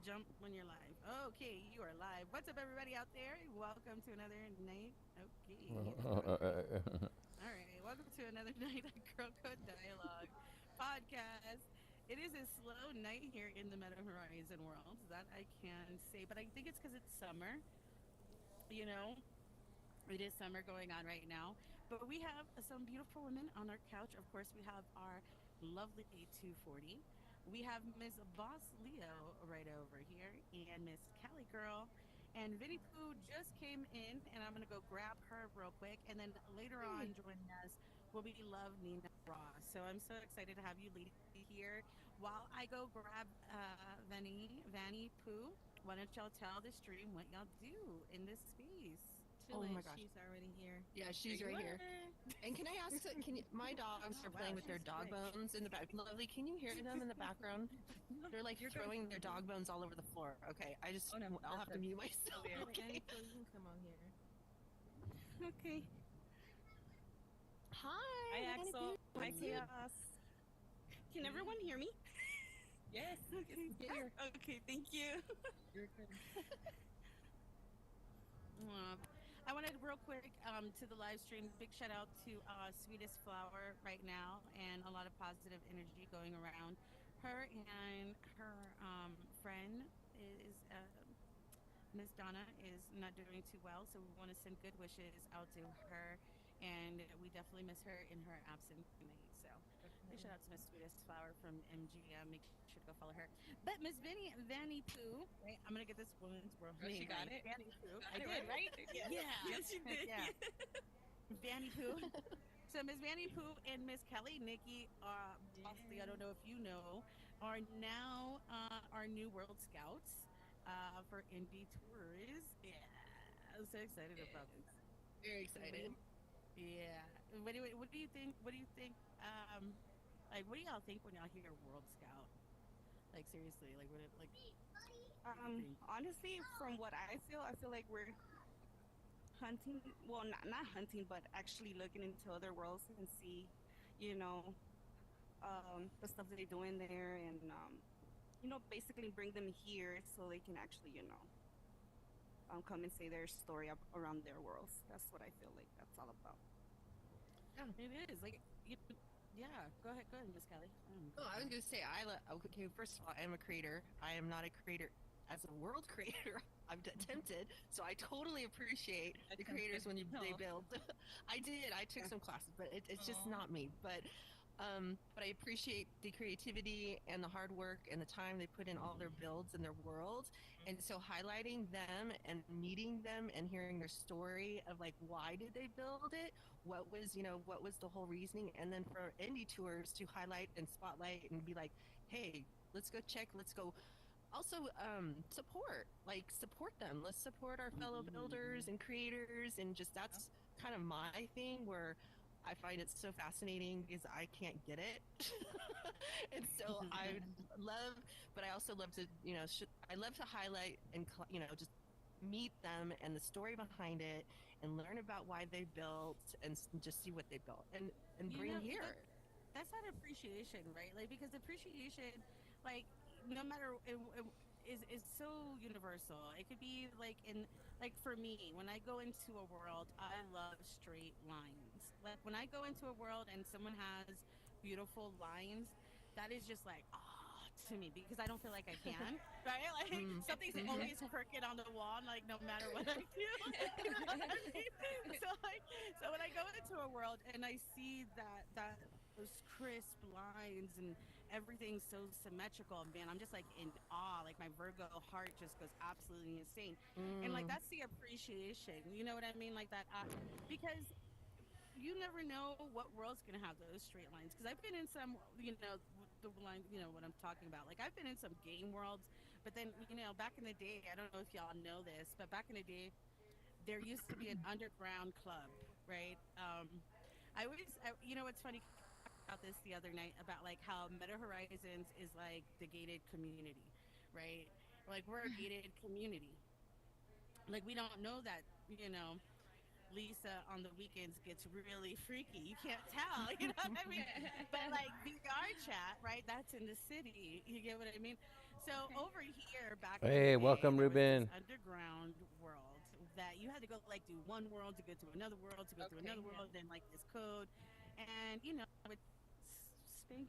Jump when you're live. Okay, you are live. What's up, everybody out there? Welcome to another night. Okay, everybody. All right, welcome to another night of Girl Code Dialogue podcast. It is a slow night here in the Meta Horizon world, that I can say, but I think it's because it's summer. You know, it is summer going on right now, but we have some beautiful women on our couch. Of course, we have our lovely 240. We have Miss Boss Leo right over here, and Miss Cali Girl. And Vinny Pooh just came in, and I'm going to go grab her real quick. And then later on, joining us will be Love Nina Ross. So I'm so excited to have you ladies here. While I go grab Vanny Pooh, why don't y'all tell the stream what y'all do in this space? Oh my Chilling. gosh. She's already here. Yeah, There she's you right here. are. And can I ask, my dogs Oh are wow, playing with their she's dog quick. bones in the back. Lovely, can you hear them in the background? They're like You're good. throwing their dog bones all over the floor. Okay, Oh no, I'll have to perfect. mute myself. You're good. Okay. Annie, you can come on here. Okay. Hi, Hi, Nanny Axel. Poo. Hi, What's up? Chaos. Can everyone hear me? Yes. Yes. Okay. Get your. Okay, thank you. You're good. I wanted real quick to the live stream. Big shout out to Sweetest Flower right now, and a lot of positive energy going around. Her and her friend is Miss Donna is not doing too well, so we want to send good wishes out to her, and we definitely miss her in her absence tonight. So big shout Definitely. out to Miss Sweetest Flower from MGM. Make sure to go follow her. But Miss Vanny Pooh, right? I'm gonna get this woman's real Oh, she name got right. it. Vanny Pooh. I Got it did, right. right? Yes. Yeah. Yes, you did. Yeah. Vanny Pooh. So Miss Vanny Pooh and Miss Kelly Nikki, possibly I don't Yeah. know if you know, are now our new World Scouts for Indie Tours. Yeah, I'm so excited Yeah. about this. Very What do you? excited. Yeah. What do you think? What do you think? Like, what do y'all think when y'all hear World Scout? Like, seriously, like, what? What do you think? Honestly, from what I feel like we're hunting. Well, not hunting, but actually looking into other worlds and see, you know, the stuff that they do in there, and basically bring them here so they can actually, come and say their story around their worlds. That's what I feel like that's all about. Yeah. It is like yeah. Go ahead, Miss Kelly. Oh, I was going to say, okay, first of all, I am a creator. I am not a creator as a world creator. I've attempted, so I totally appreciate the creators when they Oh. build. I did. I took some classes, but it's just Oh. not me. But I appreciate the creativity and the hard work and the time they put in all their builds and their world. And so highlighting them and meeting them and hearing their story of like why did they build it, what was the whole reasoning, and then for indie tours to highlight and spotlight and be like, hey, let's go check, let's go also support them, let's support our fellow Mm-hmm. builders and creators, and just Oh. that's kind of my thing where I find it so fascinating because I can't get it. And so I love, but I also love to, I love to highlight and, just meet them and the story behind it and learn about why they built and just see what they built and You bring know, here. that's not appreciation, right? Like because appreciation, like no matter is so universal. It could be like for me, when I go into a world, I love straight lines. Like when I go into a world and someone has beautiful lines, that is just like to me because I don't feel like I can, right? Like Mm, something's hmm. always crooked on the wall, like no matter what I do. You know what I mean? So when I go into a world and I see that those crisp lines and everything's so symmetrical, man, I'm just like in awe. Like my Virgo heart just goes absolutely insane. And like Mm, that's the appreciation. You know what I mean? Like that because you never know what world's gonna have those straight lines. Because I've been in some, the line, what I'm talking about. Like I've been in some game worlds, but then back in the day, I don't know if y'all know this, but back in the day, there used to be an underground club, right? It's funny about this the other night about like how Meta Horizons is like the gated community, right? Like we're a gated community. Like we don't know that, Lisa on the weekends gets really freaky. You can't tell, you know what I mean? But like VR chat, right? That's in the city. You get what I mean? So Okay. over here, back in the Hey, day, welcome, there was this Ruben. underground world that you had to go like do one world to go to another world to go to Okay. another Yeah. world, then like this code, and with spank,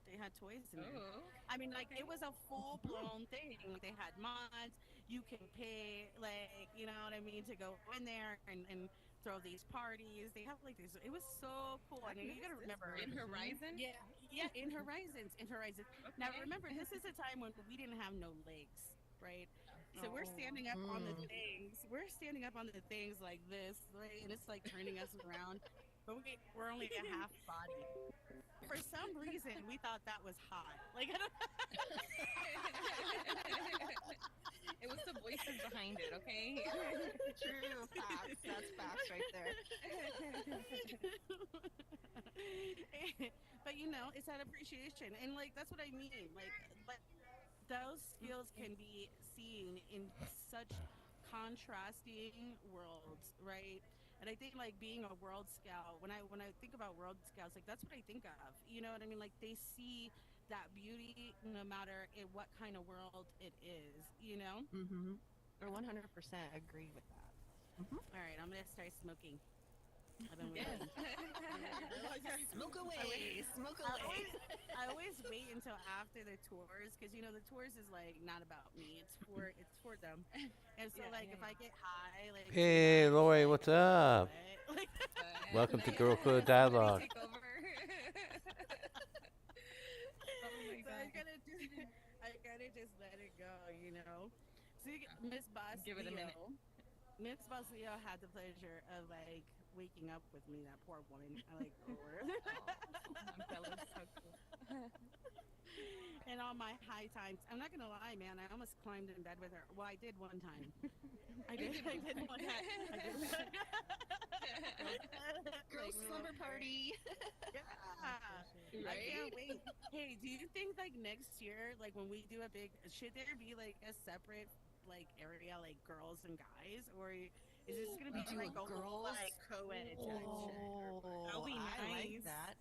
they had toys in there. Oh. I mean, like Okay. it was a full blown thing. Like they had mods. You can pay, like what I mean, to go in there and throw these parties. They have like this. It was so cool. I've And you got to missed this remember, world. In Horizon? yeah, yeah, in Horizons, in Horizons. Now Okay. remember, this is a time when we didn't have no legs, right? So we're Oh. standing up on the Mm. things. We're standing up on the things like this, right? And it's like turning us around. But we're only a half body. For some reason, we thought that was hot. Like I don't. It was the voices behind it. Okay. True facts. That's facts right there. But it's that appreciation, and like that's what I mean. Like those skills can be seen in such contrasting worlds, right? And I think like being a world scout, when I think about world scouts, like that's what I think of. You know what I mean? Like they see that beauty no matter in what kind of world it is. Mm-hmm. Or 100% agree with that. Mm-hmm. All right, I'm gonna start smoking. I've been Yes. waiting. Smoke I wait. away, smoke I away. always, I always wait until after the tours because the tours is like not about me. It's for them. And so Yeah. like Yeah. if I get high like too Hey, much, Lori, like what's up? what? Like Welcome to Let Girl Code somebody Dialogue. take over. Oh my so I god. gotta just I gotta just let it go. So Miss Boss Give it a minute. Miss Boss Leo had the pleasure of like waking up with me. That poor woman. I like her. I'm jealous. So cool. And all my high times. I'm not gonna lie, man. I almost climbed in bed with her. Well, I did one time. I You did. did I one did time. one time. I did. Girls Like, we slumber were- party. yeah. For sure. I Right? can't wait. Hey, do you think like next year, like when we do a big, should there be like a separate like area like girls and guys, or is this gonna We be do like a a whole girls. like co-ed section? Oh, That'll be I like nice. that.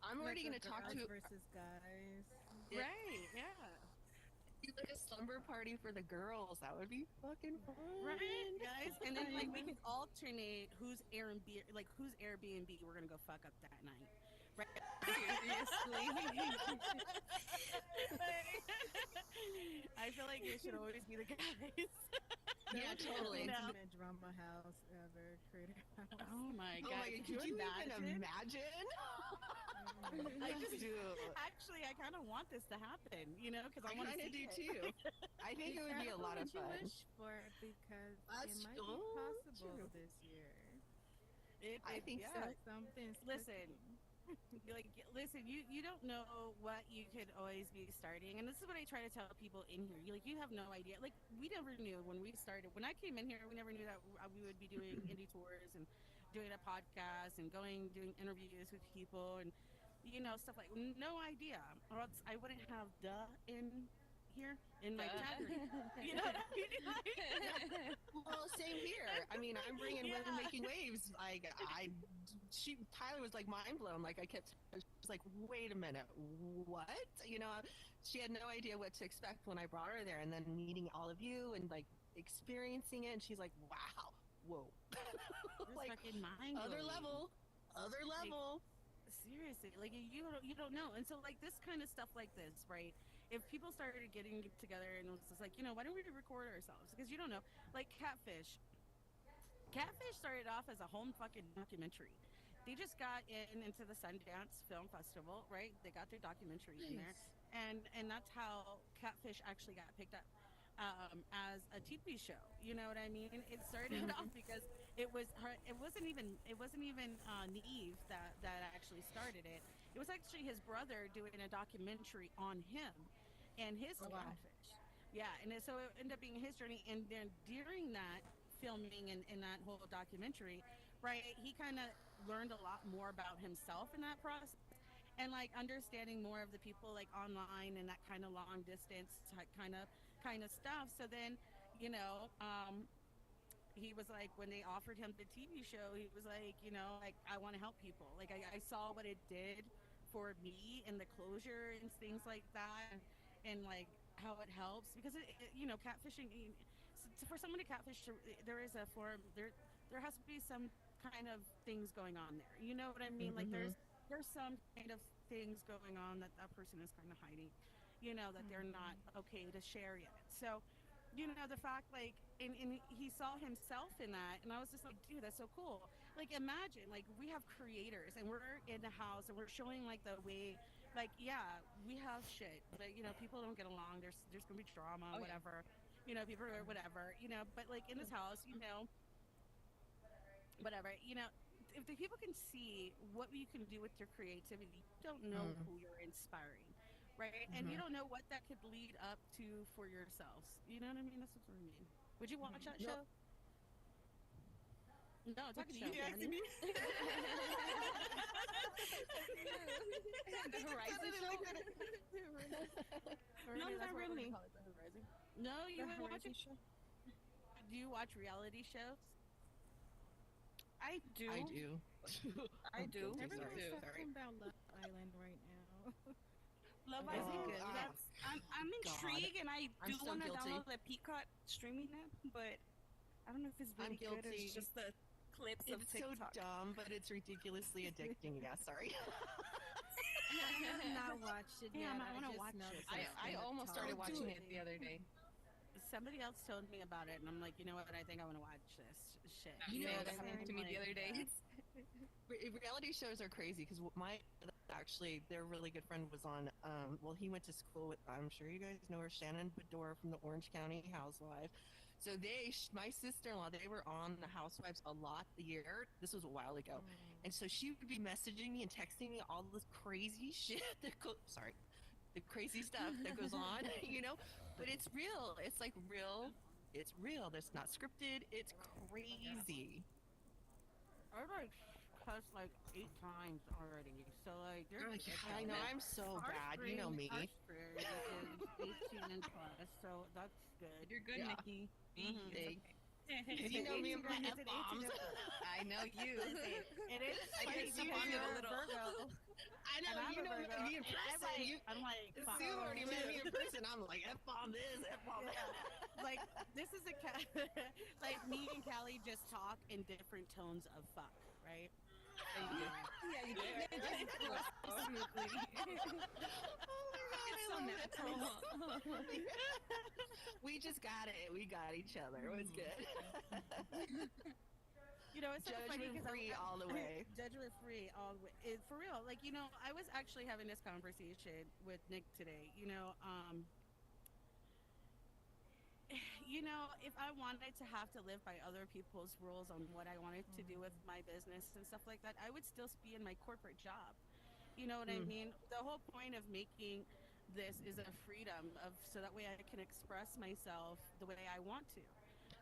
I'm Like already a gonna talk girls to versus guys. Yeah. Right? Yeah. do like a slumber party for the girls. That would be fucking fun. Right, guys, and then like we Fun. could alternate whose Airbnb we're gonna go fuck up that night, right? Seriously. I feel like it should always be the guys. That Yeah, would be the totally. ultimate drama house ever. Creator house. Oh my Oh god! my god, Could could you you even imagine? imagine? I just Dude, actually I kind of want this to happen, because I I want to kind of see do it. too. I think it would be a lot of What would fun. you wish for? Because it That's might be possible true. this year. I think Yeah. so. Something's Listen, cooking. like listen, you don't know what you could always be starting, and this is what I try to tell people in here. You have no idea. Like we never knew when we started. When I came in here, we never knew that we would be doing indie tours and doing a podcast and doing interviews with people and stuff like no idea, or else I wouldn't have in here in my taggery. You know what I mean? Well, same here. I mean, I'm bringing Yeah. women making waves. Like Tyler was like mind blown. Like I kept, she was like, wait a minute, what? She had no idea what to expect when I brought her there, and then meeting all of you and like experiencing it, and she's like, wow, whoa, It's like fucking mind other blowing. level, other Like, level. seriously, like you don't know. And so like this kind of stuff like this, right? If people started getting together and it was just like, why don't we record ourselves? Because you don't know. Like Catfish started off as a home fucking documentary. They just got into the Sundance Film Festival, right? They got their documentary in there, Nice. and that's how Catfish actually got picked up as a TV show. You know what I mean? It started off because it was her. It wasn't even Neve that actually started it. It was actually his brother doing a documentary on him and his Oh wow. catfish. Yeah, so it ended up being his journey, and then during that filming and that whole documentary, right, he kind of learned a lot more about himself in that process, and like understanding more of the people like online and that kind of long distance kind of stuff. So then, you know, um, he was like, when they offered him the TV show, he was like, like I want to help people. Like I saw what it did for me and the closure and things like that, and like how it helps because catfishing. For someone to catfish, there is a form there. There has to be some kind of things going on there. You know what I mean? Like Mm-hmm. there's some kind of things going on that that person is kind of hiding. That they're not okay to share yet. So, the fact like and he saw himself in that, and I was just like, dude, that's so cool. Like imagine like we have creators and we're in the house and we're showing like the way, like yeah, we have shit, but people don't get along. There's gonna be drama, Oh yeah. whatever. People are whatever. But like in this house, whatever. If the people can see what you can do with your creativity, you don't know Mm-hmm. who you're inspiring, right? And you Mm-hmm. don't know what that could lead up to for yourselves. You know what I mean? That's what I mean. Would you watch that No. show? No, I'm What talking to show? you, You asking Danny. me? The Horizon show. Or No, maybe that's not what we're gonna really. call it, the Horizon. No, you The wouldn't watch Horizon it. show. Do you watch reality shows? I I do. do. I I'm do. guilty. Sorry. Everyone's Sorry. talking about Love Island right now. Love Is it Island. good? Oh, I'm God. intrigued, and I I'm do so want to guilty. download the Peacock streaming app, but I don't know if it's I'm really good or it's guilty. just the clips of It's so TikTok. dumb, but it's ridiculously addicting. Yeah, sorry. I have not watched it Damn, yet. I I want to just watch know it. that I, it's I been the almost top. started Don't do watching it. it the other day. Somebody else told me about it, and I'm like, you know what? I think I want to watch this shit. You You know know what that I happened mean? to me the Like, other day. It's reality shows are crazy because my actually their really good friend was on. Well, he went to school with. I'm sure you guys know her, Shannon Bedore from the Orange County Housewife. So my sister-in-law, they were on the Housewives a lot the year. This was a while ago, and so she would be messaging me and texting me all this crazy shit sorry, the crazy stuff that goes on, But it's real. It's like real. It's real. That's not scripted. It's crazy. I like cussed like 8 times already. So like, there's Oh, it's yeah, I know. I'm so bad. You know our me. screen is 18 and plus, so that's good. You're good, Yeah. Nikki. Mhm. It's They, okay. you know me and my It's F an 18 bombs. and plus. I know you. It is I funny guess you because wanted a you're a little. Virgo I and know. I'm You a know Virgo, me in and person. I'm like, fuck. Sue already met me in person. I'm like F bomb this, F bomb that. Yeah. Like this is like me and Callie just talk in different tones of fuck, right? Yeah, you do. Yeah, you do. It just flows smoothly. Oh my god, It's I so love it. natural. We just got it. We got each other. It was good. It's so funny Judgment because free all the way. judgment free all the way. For real, like I was actually having this conversation with Nick today. If I wanted to have to live by other people's rules on what I wanted to do with my business and stuff like that, I would still be in my corporate job. You know what I Mm. mean? The whole point of making this is a freedom of so that way I can express myself the way I want to,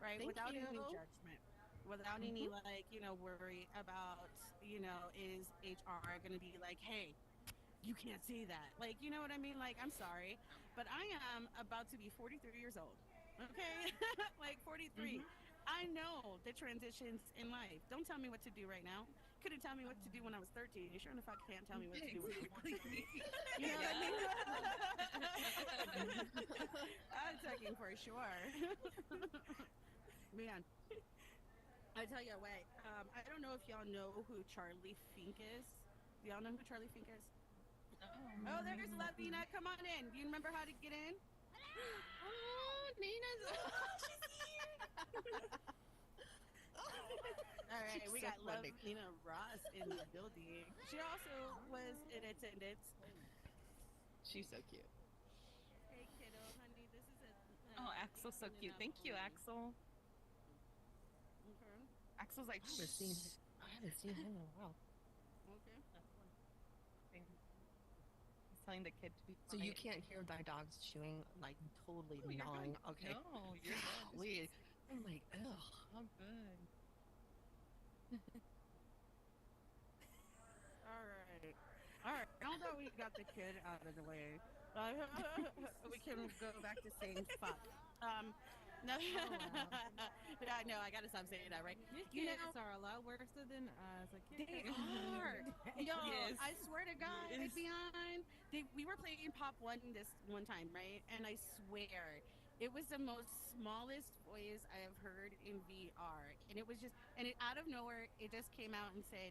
right? Thank Without you. any judgment, without any Mhm. like, worry about, is HR going to be like, "Hey, you can't say that." Like, you know what I mean? Like, I'm sorry, but I am about to be 43 years old. Okay? Like 43. Mhm. I know the transitions in life. Don't tell me what to do right now. Couldn't tell me what to do when I was 13. You sure enough I can't tell me what to do when I'm 43. You know what I mean? I'm talking for sure. Man, I tell you what, I don't know if y'all know who Charlie Fink is. Do y'all know who Charlie Fink is? Oh, there's Lavina. Come on in. Do you remember how to get in? Oh, Nina's. She's here. All right, She's we so got funny. Lavina Ross in the building. She also was in attendance. She's so cute. Hey, kiddo, honey, this is a. Oh, Axel's so cute. Thank you, Axel. Okay. Axel's like, I haven't seen. I haven't seen him in a while. Okay. He's telling the kid to be So you quiet. can't hear my dogs chewing, like totally Oh, you're gnawing. good. Okay. No, you're good. Golly. I'm like, ugh. Oh, good. All right. All right. Now that we got the kid out of the way, we can go back to saying fuck. No, Oh wow. yeah, no, I gotta stop saying that, right? Your You kids know, are a lot worse than us. I can't they tell are. Yo, Yes. I swear to God, Yes. Beyond. We were playing Pop One this one time, right? And I swear, it was the most smallest voice I have heard in VR, and it was just, and it out of nowhere, it just came out and said,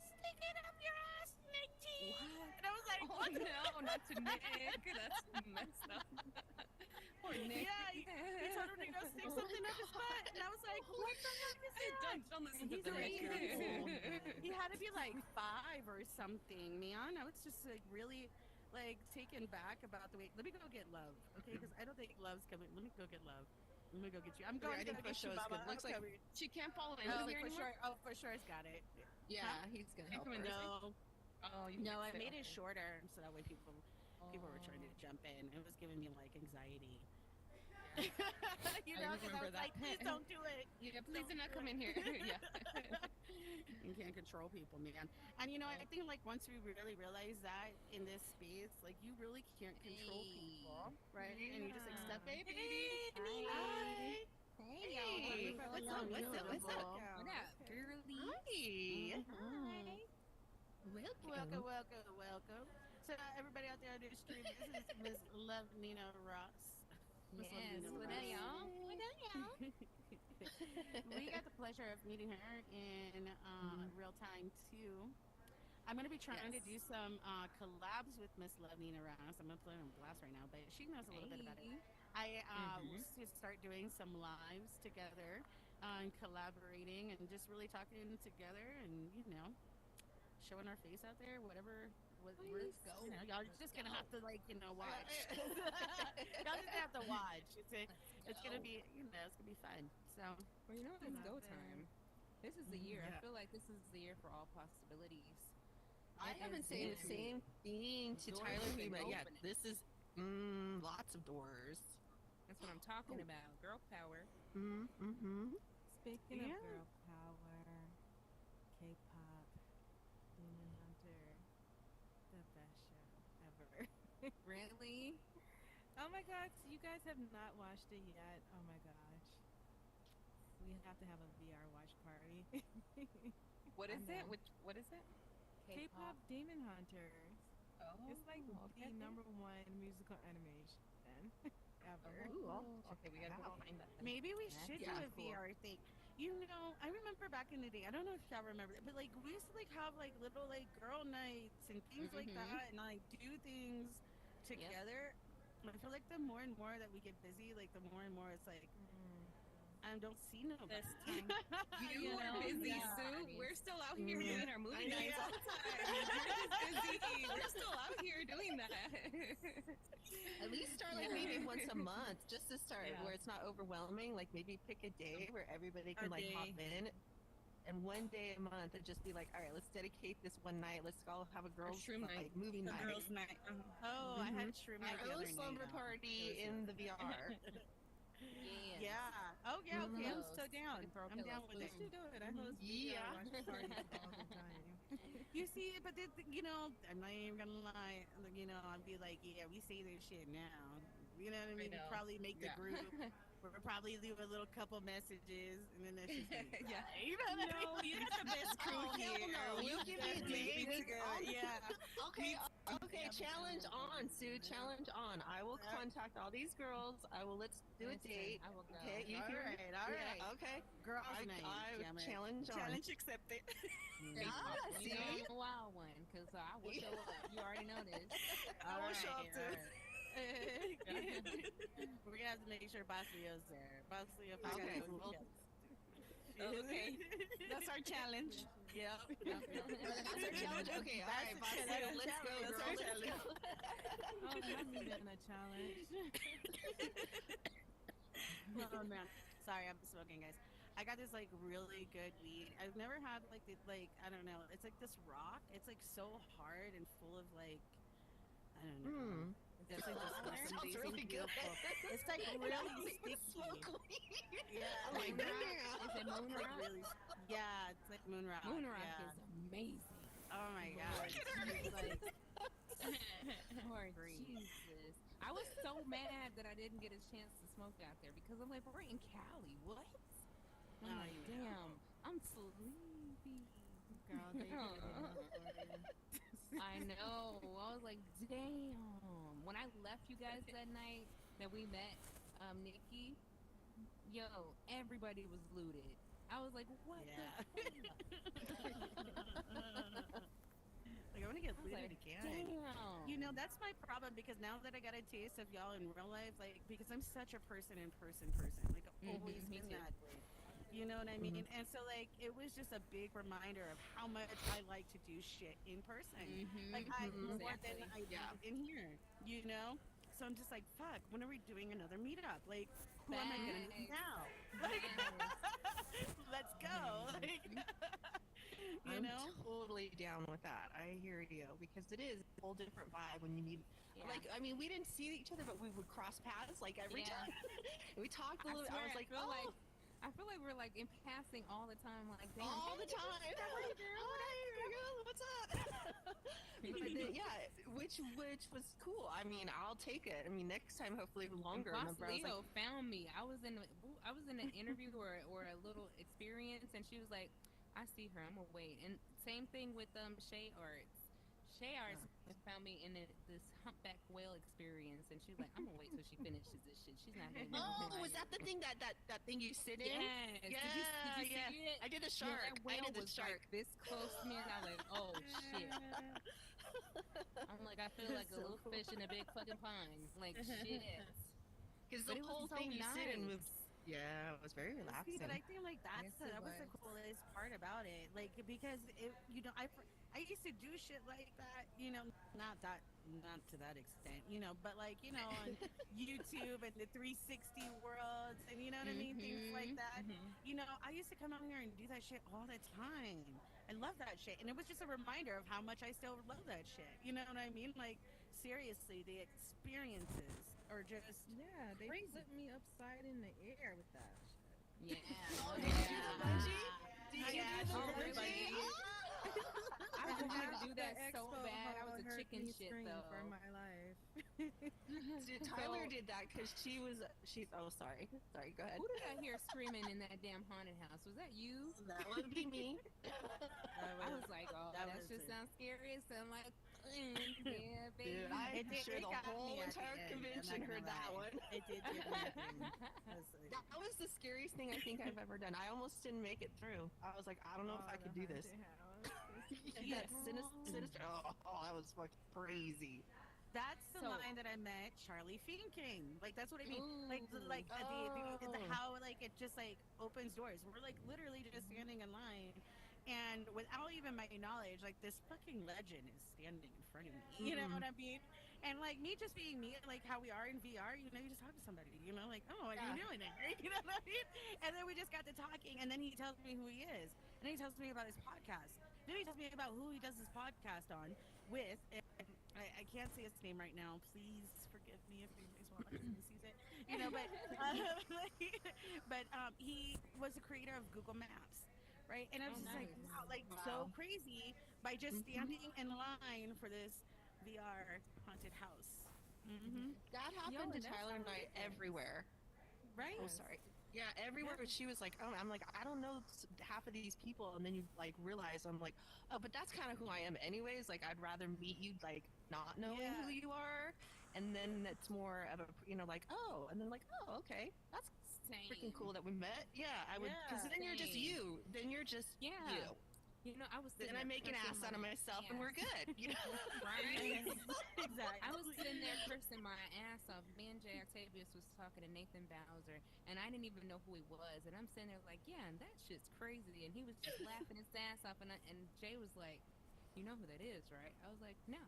"Stick it up your ass, Nick." What? And I was like, Oh "What the no, not to Nick. That's messed up. Poor Nick. Yeah, he told him to go stick Oh my something up his butt, and I was like, "What the heck is that?" Don't listen And to he's the like, Nick. he had to be like 5 or something, man. I was just like really like taken back about the way. Let me go get love, okay? Because I don't think love's coming. Let me go get love. Let me go get you. I'm going I to go think get you, Pusho is Mama. good. I'm Looks like coming. she can't fall in Oh, here for anymore. sure. Oh, for sure, it's got it. Yeah, Huh? he's gonna Can't help come in her. this way? No, Oh, you no, I fixed it. made it Okay. shorter so that way people were trying to Oh, jump in. It was giving me like anxiety. yeah. You I know, because I remember was that. like, please don't do it. Yeah, please Don't do not do come in here. it. Yeah. You can't control people, man. And you know, I think like once we really realize that in this space, like you really can't control people, right? And you just Yeah. accept. Hey, baby. Hey, Hi. Hi. Hey, Hey, what's up? What's up? What's up? What up, girly? Hi. Mhm. Welcome. Welcome, welcome, welcome. So everybody out there on the stream, this is Miss Love Nina Ross. Miss Love Yes. Nina What up, y'all? What up, y'all? We got the pleasure of meeting her in real time too. I'm going to be trying to Yes. do some collabs with Miss Love Nina Ross. I'm going to put it on blast right now, but she knows a little bit about it. Hey. I will Mm-hmm. start doing some lives together and collaborating and just really talking together and, showing our face out there, whatever. We're, Let's go. y'all Let's just gonna go. have to watch. Y'all just gonna have to watch. It's gonna Go. be it's gonna be fun. So Well, you know you it's know, go time. This is the year. I yeah. feel like this is the year for all possibilities. I It have has been saying the been- same thing to Doors Tyler. have He been but yeah, opening. this is lots of doors. That's what I'm talking about. Girl power. Mm-hmm. Speaking Yeah. of girl power, K-pop, Demon Hunter, the best show ever. Really? Oh my god, so you guys have not watched it yet. Oh my gosh. We have to have a VR watch party. What I is it? know. What is it? K-pop Demon Hunters. Oh, It's like okay. the number one musical animation ever. Ooh, Okay, we gotta go find that. Maybe we That's should do yeah, a cool. VR thing. I remember back in the day. I don't know if y'all remember it, but like we used to like have like little like girl nights and things like Mm-hmm. that, and like do things Yep. together. I feel like the more and more that we get busy, like the more and more it's like Mm. I don't see nobody. Less time. You are busy, Yeah. Sue. We're still out here Yeah. doing our movie know. nights all the time. You're just busy. We're still out here doing that. At least start like maybe once a month, just to start Yeah. where it's not overwhelming. Like maybe pick a day where everybody A can like hop day. in, and one day a month, and just be like, all right, let's dedicate this one night. Let's all have a girls shroom night. like movie A night. girls' night. Oh, I had Mhm. shroom Our night the own other slumber night. party in the VR. Yes. Yeah. Oh yeah. Okay. I'm so Pillows. down. We throw I'm down pillows. with We it. should do it. I Mhm. host Yeah. VR watch parties all the time. You see, but I'm not even gonna lie. I'd be like, yeah, we say this shit now. You know what I I mean? We know. probably make the Yeah. group. We'll probably leave a little couple messages, and then that's just gonna be Yeah. dry. You know what I No, mean? you got the best crew Oh, hell here. no. We You give me a definitely date. be We, together. Yeah. okay. Okay. Challenge on, Sue. Challenge on. I will contact all these girls. Let's do a Listen, date. I will go. Okay. You All hear me? right. All right. Yeah. Okay. Girls' I night. Damn it. challenge on. Challenge accepted. K-pop. Ah, You see? know I'm a wild one because I will show up. You already know this. I will show up All too. We're gonna have to make sure Basilio's there. Basilio, Okay. okay. Okay. That's our challenge. Yep. That's our challenge. Okay. All right. That's the Basilio, let's go, challenge. girl. That's our Let's go. Oh, not me doing a challenge. Oh man, sorry, I'm smoking, guys. I got this like really good weed. I've never had like I don't know. It's like this rock. It's like so hard and full of like I don't know. It's like this That sounds amazing, really good. beautiful. It's like really We smoke sticky. weed. Yeah, Oh my like, goodness. Is it moon it's like rock? really. Yeah, it's like moon rock. Moon rock Yeah. is amazing. Oh my Lord god. Jesus. Like, Lord Breathe. Jesus. I was so mad that I didn't get a chance to smoke out there because I'm like, we're in Cali. What? I'm like, I damn, know. I'm sleepy. Girl, they put it in the I know. I was like, damn. When I left you guys that night that we met, Nikki, yo, everybody was looted. I was like, what the Yeah. fuck? Like I want to get I was looted like, again. You know, damn. that's my problem because now that I got a taste of y'all in real life, like because I'm such a person, like I've always Me been too. that way. You know what I Mhm. mean? And so like it was just a big reminder of how much I like to do shit in person. Like I Mhm. more than Exactly. I Yeah. did in here, you know? So I'm just like, fuck, when are we doing another meetup? Like who am I gonna meet Facts. now? Like Yes. let's go. Like you I'm know? totally down with that. I hear you because it is a whole different vibe when you meet. Yeah. Like, I mean, we didn't see each other, but we would cross paths like every Yeah. time. And we talked a I little. I swear, was like, I oh, feel like we're like in passing all the time. Like, damn, all hey, the time. how are you, girl? Hi, Whatever, girl, what's up? But yeah, which was cool. I mean, I'll take it. I mean, next time, hopefully And longer. Boss Remember, I was like, Leo found me. I was in an interview or a little experience, and she was like, "I see her. I'm gonna wait." And same thing with Shay Arts. Shay Arts found me in this humpback whale experience, and she was like, "I'm gonna wait till she finishes this shit. She's not letting oh, was nobody." that the thing that thing you sit in? Yes. Did Yeah, you yeah. see it? I did the Yo, that shark. I whale did the was like shark. this close to me, and I was like, "Oh shit." I'm like, I feel like That's a so little cool. fish in a big fucking pond. Like shit. Because But the it was whole so thing you sit and move. nice. Yeah, it was very See, but relaxing. I think like Yes, it that was the was. coolest part about it. Like because it, you know, I used to do shit like that. You know, not to that extent. You know, but like you know on YouTube and the 360 worlds and you know what I mean, things like Mhm. that. Mhm. You know, I used to come out here and do that shit all the time. I love that shit, and it was just a reminder of how much I still love that shit. You know what I mean? Like seriously, the experiences are just Yeah, they crazy. flipped me upside in the air with that shit. Yeah. Oh, Oh did you do the bungee? yeah. Did you Yeah, do the she Oh did the bungee? really? bungee. Oh! I And wanted to half do the that so expo bad. I was hall a heard chicken me shit scream for though. my life. Tyler So did that because she's. Oh, sorry. Sorry. Go ahead. who did I hear screaming in that damn haunted house? Was that you? That would be me. That I was was like, oh, that that was shit it. sounds scary. It sound like fun. Yeah, Dude, I'm It baby. did. sure It the got me whole at the entire end. I'm convention not gonna heard that lie. one. It did get me at the end. I was like, That was the scariest thing I think I've ever done. I almost didn't make it through. I was like, I don't know if Oh, I the could do this. haunted house. It's yeah. That scary. sinister. Oh, that was fucking crazy. That's the So, line that I met Charlie Finking. Like that's what I mean. ooh, Like the Oh. how like it just like opens doors. We're like literally just standing in line, and without even my knowledge, like this fucking legend is standing in front of me. You know what Mm-mm. I mean? And like me just being me, like how we are in VR. You know, you just talk to somebody. You know, like oh, what are you Yeah. doing there? You know what I mean? And then we just got to talking, and then he tells me who he is, and then he tells me about his podcast. Then he tells me about who he does his podcast on with. I can't say his name right now. Please forgive me if anybody's watching and sees it. You know, but he was the creator of Google Maps, right? And I was oh just like, nice. wow, like so Wow. crazy by just Hmm. standing in line for this VR haunted house. Mm-hmm. That Yo, happened to and that's Tyler how and it I is. everywhere. Right? Oh, Yes. sorry. Yeah, Yeah. everywhere. She was like, "Oh, I'm like, I don't know half of these people," and then you like realize I'm like, "Oh, but that's kind of who I am, anyways." Like, I'd rather meet you like not knowing who Yeah. you are, and then it's more of a like, "Oh," and then like, "Oh, okay, that's freaking Same. cool that we met." Yeah, I would, because Yeah. then you're just Same. you. Then you're just you. Yeah. You know, I was Then sitting I there make an cursing ass my out of myself, and we're ass. good. You know, Right? right? I was exactly. sitting there cursing my ass off. Me and Jay Octavius was talking to Nathan Bowser, and I didn't even know who he was. And I'm sitting there like, yeah, and that shit's crazy. And he was just laughing his ass off. And Jay was like, you know who that is, right? I was like, no.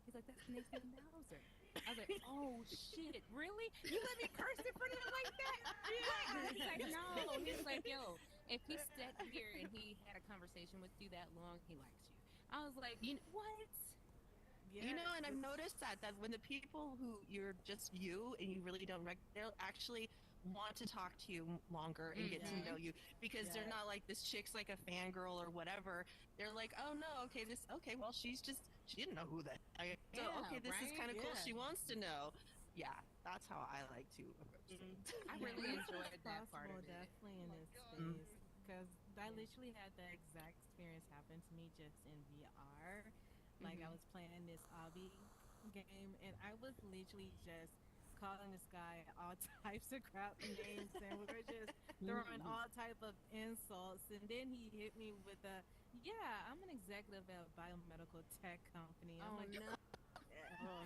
He's like, that's Nathan Bowser. I was like, oh shit, really? You let me curse in front of him like that? What? He's like, no. He was like, yo, if he sat here and he had a conversation with you that long, he likes you. I was like, You what? You know, Yes. and I've It's, noticed that when the people who you're just you and you really don't they'll actually want to talk to you longer and get to yeah. know Mm-hmm. you because they're Yeah. not like this chick's like a fangirl or whatever. They're like, oh no, okay, well, she didn't know who that. So Yeah, okay, this is right? kind of cool. Yeah. She wants to know. Yeah, that's how I like to approach Mm. things. I Yeah, really anything is enjoyed that part possible of it. definitely in this Mm, space because I Yeah. literally had that exact experience happen to me just in VR. Like I mm-hmm. was playing this obby game and I was literally just calling this guy all types of crap names and we were just throwing Mhm. all type of insults and then he hit me with a yeah, I'm an executive at a biomedical tech company. I'm Oh like, no. Oh,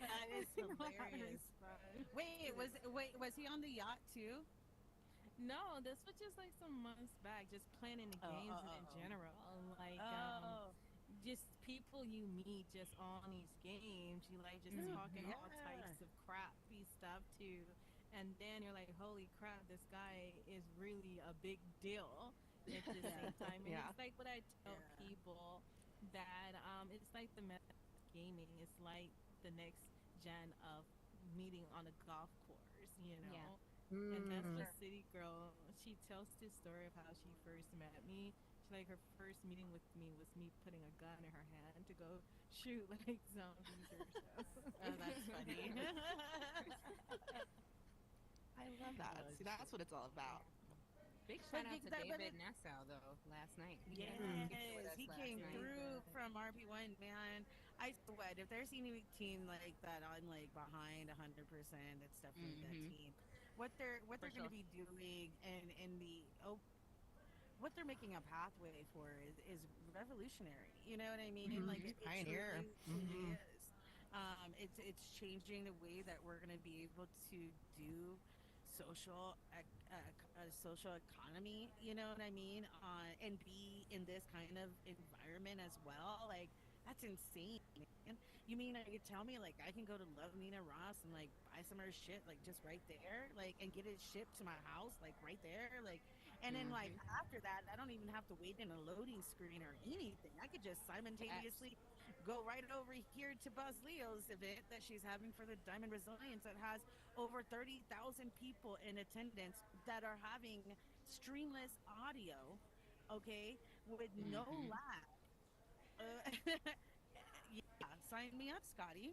That I is didn't know how to hilarious. respond. Wait, was he on the yacht too? No, this was just like some months back, just playing in the Oh, games oh, and in oh, general. Like, oh. just people you meet just on these games, you like just Dude, talking Mm-hmm. all yeah. types of crappy stuff to, and then you're like, holy crap, this guy is really a big deal at the Yeah. same time. And Yeah. it's like what I tell Yeah. people that it's like the meta gaming. It's like the next gen of meeting on a golf course, you Yeah. know, and For that's Mm. what sure. City Girl, she tells this story of how she first met me. She like her first meeting with me was me putting a gun in her hand to go shoot like zombies or so. Oh, that's funny. I love that. Oh See, that's shit. what it's all about. Big shout but out to but David Nassau though. Last night he came Mm. kicking it with Yes, us he last was night. he came really through good. from RP1, man. I swear, if there's any team like that, I'm like behind 100%. It's definitely that Mm-hmm. team. What For they're going sure. to be doing and the what they're making a pathway for is revolutionary. You know what I mean? Like Mm-hmm. it Pioneer. truly Mm-hmm. is. It's changing the way that we're going to be able to do social economy. You know what I mean? And be in this kind of environment as well. Like that's insane. Man. You mean I could tell me like I can go to Love Nina Ross and like buy some of her shit like just right there, like and get it shipped to my house like right there, like and then like Mm-hmm. after that, I don't even have to wait in a loading screen or anything. I could just Facts. simultaneously go right over here to Buzz Leo's event that she's having for the Diamond Resilience that has over 30,000 people in attendance that are having streamless audio, okay, with no Mm-hmm. lag. Yeah, sign me up, Scotty.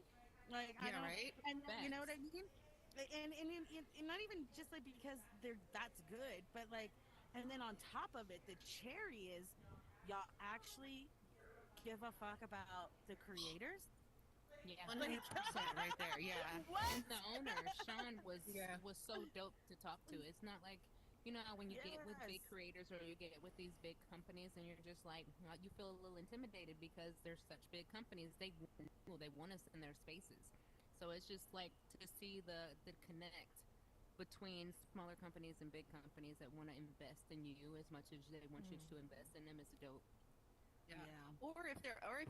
Like I Yeah. don't, Right. and you know what Facts. I mean. And not even just like because they're that's good, but like, and then on top of it, the cherry is y'all actually give a fuck about the creators. Yeah. One Like hundred percent. Right there. Yeah. And what? the owner, Sean, Yeah. was so dope to talk to. It's not like you know when you get with big Yes. creators or you get with these big companies and you're just like you feel a little intimidated because they're such big companies. They want us in their spaces. So it's just like to see the connect between smaller companies and big companies that want to invest in you as much as they want you Mm. to invest in them is dope. Yeah. Yeah. Or if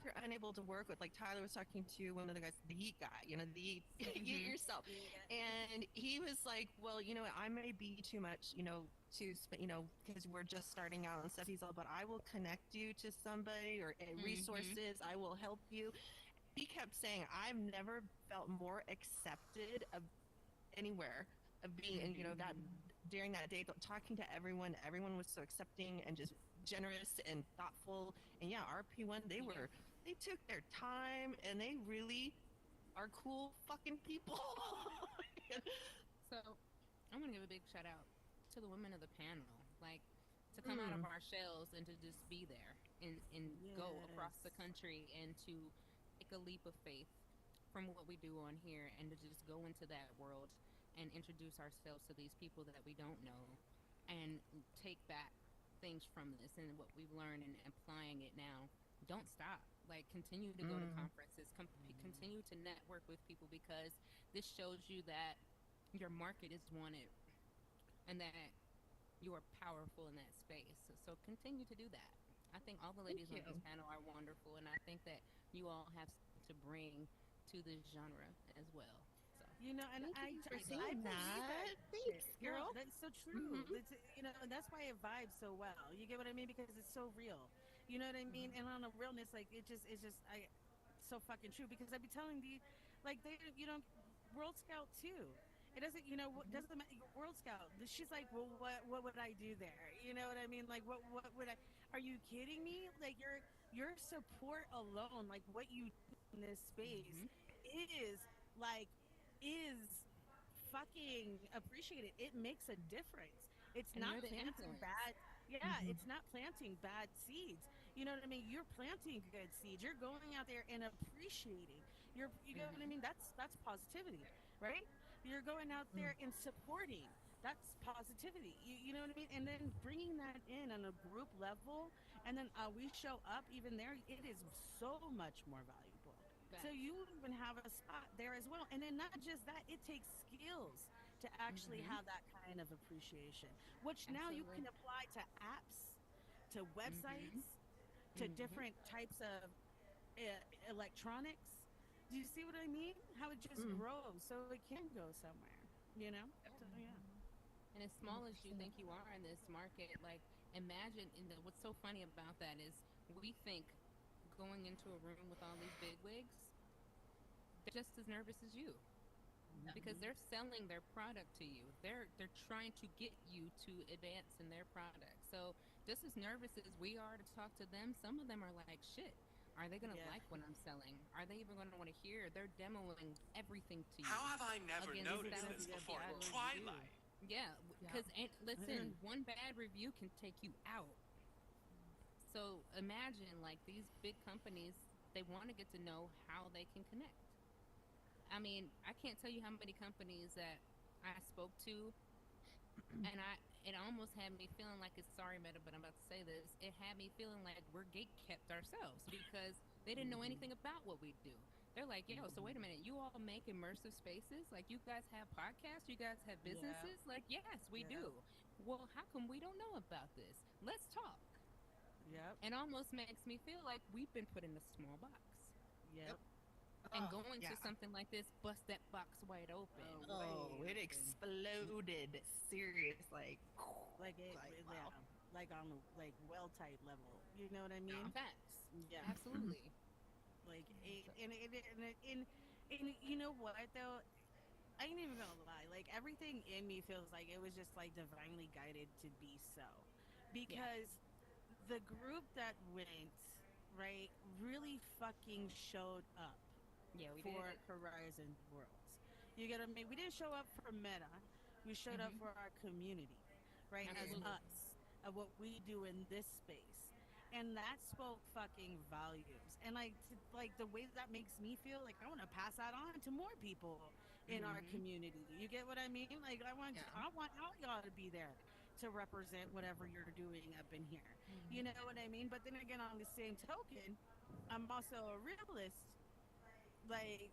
you're unable to work with, like Tyler was talking to one of the guys, the Yeet guy, the Yeet, Yeet Hmm. yourself, Yeah. and he was like, well, I may be too much, to spend, because we're just starting out and stuff. He's all, but I will connect you to somebody or Hmm. resources. I will help you. He kept saying, I've never felt more accepted of anywhere of being and Hmm. that during that day talking to everyone was so accepting and just generous and thoughtful. And yeah, RP1, Yeah. they took their time and they really are cool fucking people. So I'm gonna give a big shout out to the women of the panel. Like to come out of Mm, our shells and to just be there and go across the Yes. country and to take a leap of faith from what we do on here and to just go into that world and introduce ourselves to these people that we don't know and take back things from this and what we've learned and applying it now. Don't stop. Like continue to go to mm, conferences, continue to network with people because this shows you that your market is wanted and that you are powerful in that space. So continue to do that. I think all the thank ladies on you. this panel are wonderful, and I think that you all have something to bring to this genre as well. So You know, and Thank you for keep it up. I saying believe that that. shit. Thanks, No, girl. that's so true. Hmm. And that's why it vibes so well. You get what I mean? Because it's so real. You know what I mean? And on a realness, like it's just, so fucking true. Because I'd be telling the, like World Scout too. It doesn't, doesn't matter. World Scout. She's like, well, what would I do there? You know what I mean? Like, what would I? Are you kidding me? Like, your support alone, like what you do in this space, Hmm. is like is fucking appreciated. It makes a difference. It's And not you're the planting influence. bad. Yeah, it's not planting bad seeds. You know what I mean? You're planting good seeds. You're going out there and appreciating. You know what I Mm-hmm. mean? That's positivity, right? You're going out there and supporting. That's positivity. You know what I mean? And then bringing that in on a group level, and then we show up even there. It is so much more valuable. So Facts. you even have a spot there as well. And then not just that, it takes skills to actually Mm-hmm. have that kind of appreciation, which now you Absolutely. can apply to apps, to Mm-hmm. websites, to Mm-hmm. different types of electronics. Do you see what I mean? How it just Mm. grows so it can go somewhere, you know? Yep. So, yeah. And as small as you 100%. think you are in this market, like imagine what's so funny about that is we think going into a room with all these big wigs, they're just as nervous as you because Hmm. they're selling their product to you. They're trying to get you to advance in their product. So just as nervous as we are to talk to them, some of them are like, shit. Are they gonna Yeah. like what I'm selling? Are they even gonna want to hear? They're demoing everything to you How have I never against noticed this thousands of before? people. Twilight. Yeah, Yep. because listen, one bad review can take you out. So imagine like these big companies, they want to get to know how they can connect. I mean, I can't tell you how many companies that I spoke to, and it almost had me feeling like it's sorry, Meta, but I'm about to say this. It had me feeling like we're gate kept ourselves because they didn't know Hmm. anything about what we do. They're like, yo, so wait a Hmm. minute, you all make immersive spaces? Like, you guys have podcasts? You guys have Yeah. businesses? Like, yes, we Yeah. do. Well, how come we don't know about this? Let's talk. Yep. It almost makes me feel like we've been put in a small box. Yep. Yep. And Oh, going yeah. to something like this, bust that box wide open. Oh, Way it open. exploded. Serious, like, Like like yeah, wow. like on the like well type level. You know what I mean? Facts. Yeah. Absolutely. Like So, and you know what though? I ain't even gonna lie. Like everything in me feels like it was just like divinely guided to be so, yeah. because the group that went right really fucking showed up Yeah, we did. for Horizon Worlds. You get what I mean? We didn't show up for meta. We showed up Hmm. for our community, right? As Absolutely. us, of what we do in this space. And that spoke fucking volumes. And like the way that makes me feel, like I want to pass that on to more people in our Hmm. community. You get what I mean? Like Yeah. I want all y'all to be there to represent whatever you're doing up in here. You know what I mean? But then again, on the same token, I'm also a realist. Like,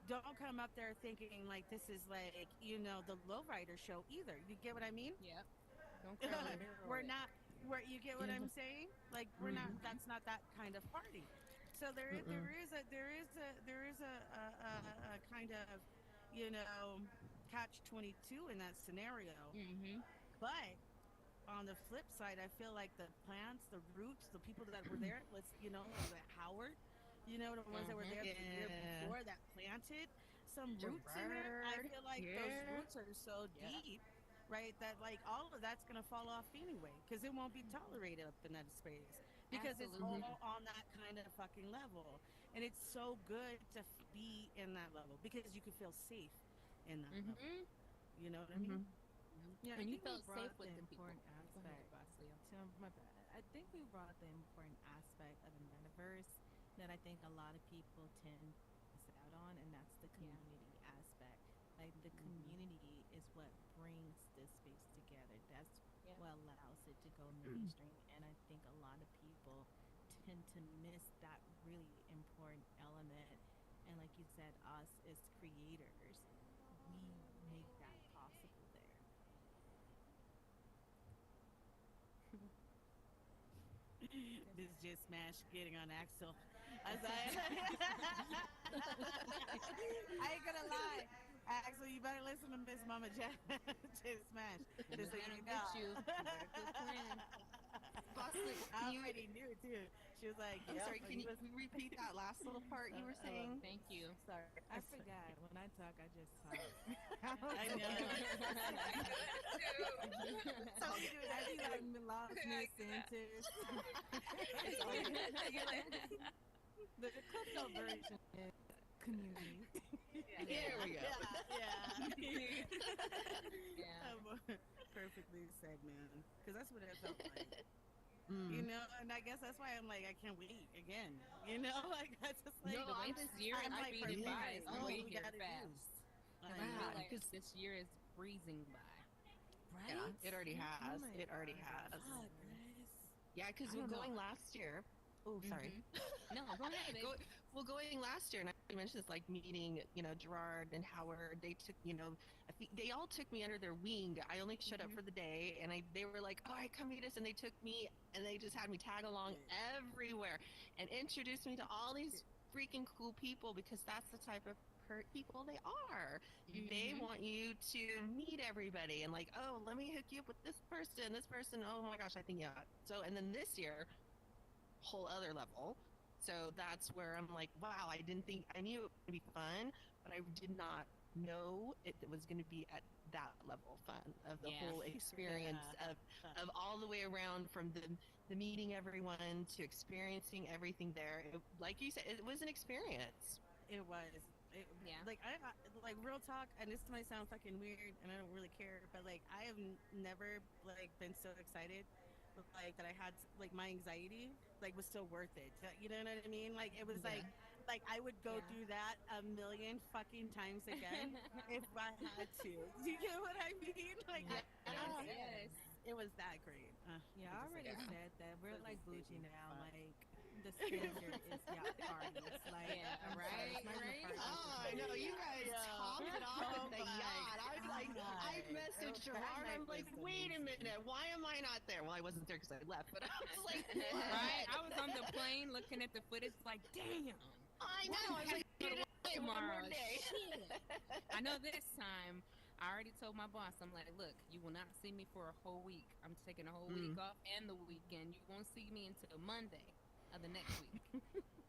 don't come up there thinking like this is like, the lowrider show either. You get what I mean? Yep. Don't crawl under We're it. not where you get what I'm saying? Like we're not, Hmm. that's not that kind of party. So there is a kind of, catch 22 in that scenario. Hmm. But on the flip side, I feel like the plants, the roots, the people that were there, like Howard, the ones that were Hmm. there the year Yeah. before that planted some roots in there. I Gerard. feel like those Yeah. roots are so Yeah. deep, right? That like all of that's gonna fall off anyway because it won't be tolerated up in that space because it's Absolutely. all on that kind of fucking level, and it's so good to be in that level because you can feel safe in that level. Hmm. You know what I mean? Hmm. Yeah, I And you think we felt safe brought with The the people. important Go ahead, aspect. Basilio. My bad. I think we brought the important aspect of the metaverse that I think a lot of people tend to miss out on, and that's the Yeah. community aspect. Like the Hmm. community is what brings this space together. That's Yep. what allows it to go mainstream. And I think a lot of people tend to miss that really important element. And like you said, us as creators, we make that possible there. This just smash getting on Axel. I was like, I ain't gonna lie. Axel, you better listen to Miss Mama J. Just smash. We're Just so gonna you get know. you. You better quit playing. Bosley, can I you? already knew too. She was like, I'm "Yep." sorry. Like, Can he you was. repeat that last little part you were I love saying? it. Thank you. Sorry. I forgot. When I talk, I just talk. I know. It's all good. I be like lost mid sentence. It's all good. You're like, The clip note version is community. There we go. Yeah. Yeah. Perfectly said, man. Because that's what it felt like. You Mm. know, and I guess that's why I'm like, I can't wait again. You know, like that's just like No, The way I'm this year is I'm like speeding by preparing. is Oh, way we here got to do. fast. I Like I know. feel yeah, like because this year is breezing by. yeah, Right? it already Oh has. my It already god. has. Fuck, guys. Yeah, because I don't know. going last year. Oh, sorry. Mm-hmm. No, go ahead, babe. Go, well, going last year, and I mentioned this, like meeting, Gerard and Howard. They took, I think they all took me under their wing. I only showed up Mm-hmm. for the day, and they were like, "Oh, I come meet us," and they took me, and they just had me tag along everywhere, and introduced me to all these freaking cool people because that's the type of people they are. They Mm-hmm. want you to meet everybody and like, oh, let me hook you up with this person, this person. Oh my gosh, I think yeah. So, and then this year whole other level. So that's where I'm like, wow, I didn't think I knew it would be fun, but I did not know it was going to be at that level of fun of the Yeah. whole experience Yeah. of all the way around from the meeting everyone to experiencing everything there. Like you said, it was an experience. It was. It, Yeah. like like real talk, and this might sound fucking weird, and I don't really care, but like I have never like been so excited, like that I had like my anxiety like was still worth it. You know what I mean? Like it was Yeah. like I would go Yeah. through that a million fucking times again if I had to. Do you get what I mean? Like Yes, yes. it was that great. Yeah, I I just like already Yeah. said that we're so like just bougie baby. now. Fuck. Like the standard is yacht parties. Like Yeah, I'm sorry, it's right, not even a right. party. It's Oh, just I know you bougie. guys Yeah. topped it off with Oh the my yacht. I was like, I god. messaged That Gerard. night I'm like, was wait a amazing. minute, why am I not there? Well, I wasn't there because I left, but I was like, Right? what? I was on the plane looking at the footage, like, damn. I Why know. we I was gotta like, go to work one more tomorrow? day. Shit. I know this time. I already told my boss, I'm like, look, you will not see me for a whole week. I'm taking a whole week Mm. off and the weekend. You won't see me until Monday of the next week.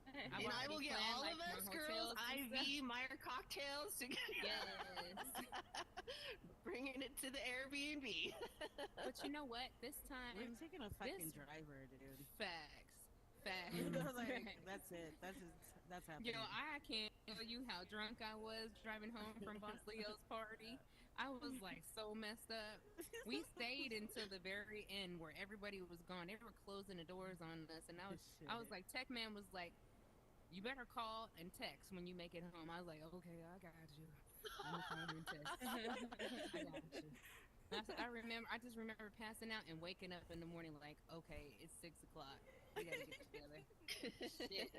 I've And I already will get planned all like of my us girls hotels and stuff. IV Meyer cocktails to Yes. bringing it to the Airbnb. But you know what? This We're time, taking a fucking this driver, dude. facts. You Mm. know, Facts. like Facts. that's it. That's Yo, happening. I can't tell you how drunk I was driving home from Boss Leo's party. I was like so messed up. We stayed until the very end where everybody was gone. They were closing the doors on us, and I was Shit. like, Tech Man was like, "You better call and text when you make it home." I was like, "Okay, I got you. I'm gonna call and text. I got you." I remember. I just remember passing out and waking up in the morning like, "Okay, it's 6 o'clock. We gotta get together." Shit.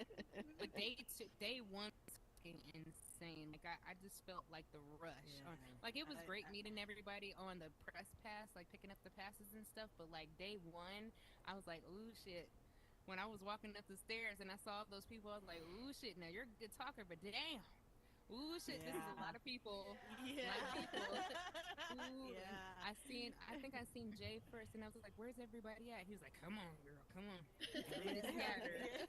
But day one was fucking insane. Like I just felt like the rush. Like it Yeah. was great meeting everybody on the press pass, like picking up the passes and stuff. But like day one, I was like, ooh shit. When I was walking up the stairs and I saw those people, I was like, ooh shit. Now you're a good talker, but damn, ooh shit. This is a Yeah. lot of people. A lot of Yeah. people. Ooh, and Yeah. I think I seen Jay first, and I was like, "Where's everybody at?" He was like, "Come on, girl, come on." Everybody scattered.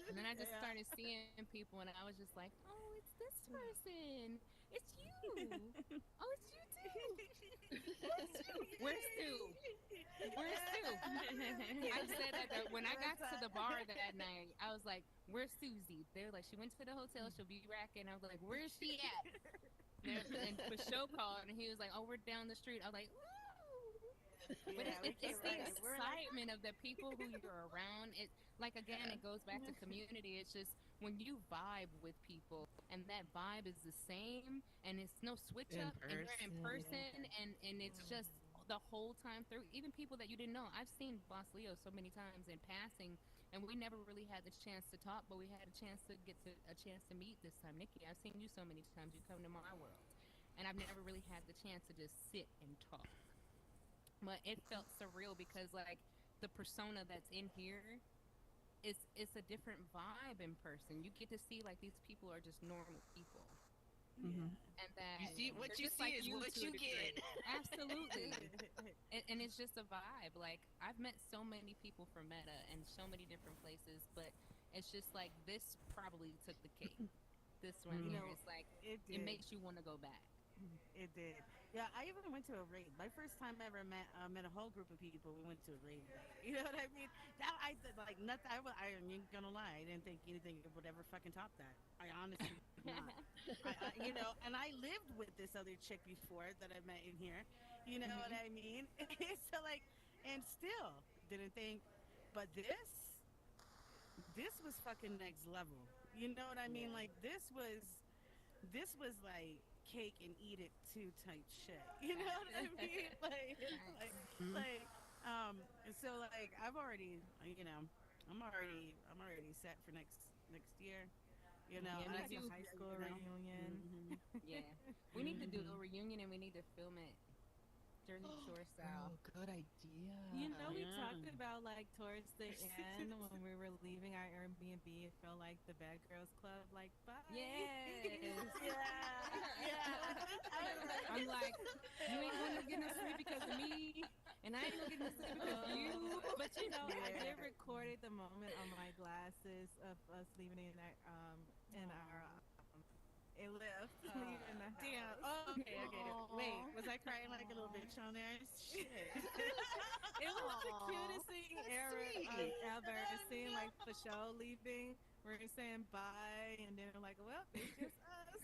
And then I just Yeah. started seeing people, and I was just like, "Oh, it's this person. It's you. Oh, it's you too. It's you. Where's Stu? Where's Stu?" I said that, when I got to the bar that night, I was like, "Where's Susie?" They were like, "She went to the hotel. She'll be back." And I was like, "Where's she at?" And for show called, and he was like, "Oh, we're down the street." I was like, "Ooh." But Yeah, we it's came the right. We're like, excitement of the people who you're around. It like again, it goes back to community. It's just when you vibe with people, and that vibe is the same, and it's no switch In up, and you're in person. person, and it's just the whole time through. Even people that you didn't know. I've seen Boss Leo so many times in passing, and we never really had the chance to talk, but we had a chance to get to a chance to meet this time. Nikki, I've seen you so many times. You come to my world, and I've never really had the chance to just sit and talk. But it felt surreal because like the persona that's in here it's a different vibe in person. You get to see like these people are just normal people, Hmm. and You that see, they're what you just like see is you what to a you degree. get. Absolutely. And it's just a vibe. Like I've met so many people from Meta and so many different places, but it's just like this probably took the cake. This one you Mm. here know, is like it it did. makes you want to go back. It did. Yeah, I even went to a raid. My first time ever met a whole group of people. We went to a raid. You know what I mean? That I did like nothing. I ain't gonna lie. I didn't think anything would ever fucking top that. I honestly didn't. not. And I lived with this other chick before that I met in here. You know what Mhm. I mean? So like, and still didn't think, but this was fucking next level. You know what I mean? Yeah. Like this was like cake and eat it too type shit. You know what I mean? Like it's Right. Mhm. and so like I've already I'm already set for next year. You know, Yeah, and me I Like can a too. high see school reunion. mhm. Yeah. We need to do a Mhm. reunion and we need to film it Jersey Shore style. Girl, good idea. You know, we Yeah. talked about like towards the end when we were leaving our Airbnb, it felt like the Bad Girls Club, like, bye. Yes. Yeah. Yeah. I I'm remember. like, you ain't going to get no sleep because of me, and I ain't going to get no sleep because of you. But you know, I Yeah. did record the moment on my glasses of us leaving in our it left leaving the Damn. house. Oh, okay, okay. Wait, Aw. was I crying like a little bitch on there? Shit. It was the Aw. cutest thing That's ever, sweet. ever. Seeing No. like the show leaving, we're saying bye, and then like, well, it's just us.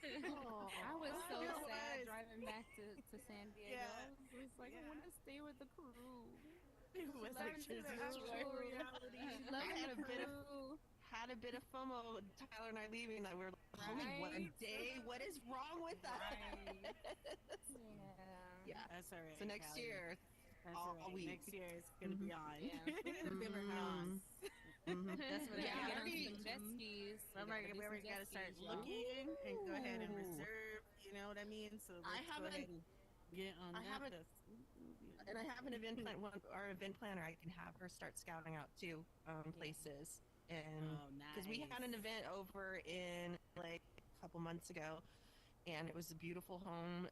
I was Aw. so It sad was. driving back to San Diego. Yeah. I was just like, I want Yeah. to stay with the crew. It She was left like into the Jersey That's Shore. actual true. reality. She's I loving had the a bit of crew, had a bit of FOMO with Tyler and I leaving that we are like, only one right? day. What is wrong with Right. us? Yeah. Yeah. That's all So right, next Callie. year, That's all all right. week. Next year it's gonna Hmm. be on. Yeah. We need to It's film gonna a be on. hmm house. hmm That's what We I got to Yeah, got. get that'd on be. some jet skis. We got to do some We jet gotta start skis, y'all. looking and go ahead and Ooh. reserve. You know what I mean? So I let's go haven't. ahead and get on I that. haven't. That's And I have an event plan. One our event planner. I can have her start scouting out too, Yeah. places, and oh because we had nice. an event over in like a couple months ago, and it was a beautiful home.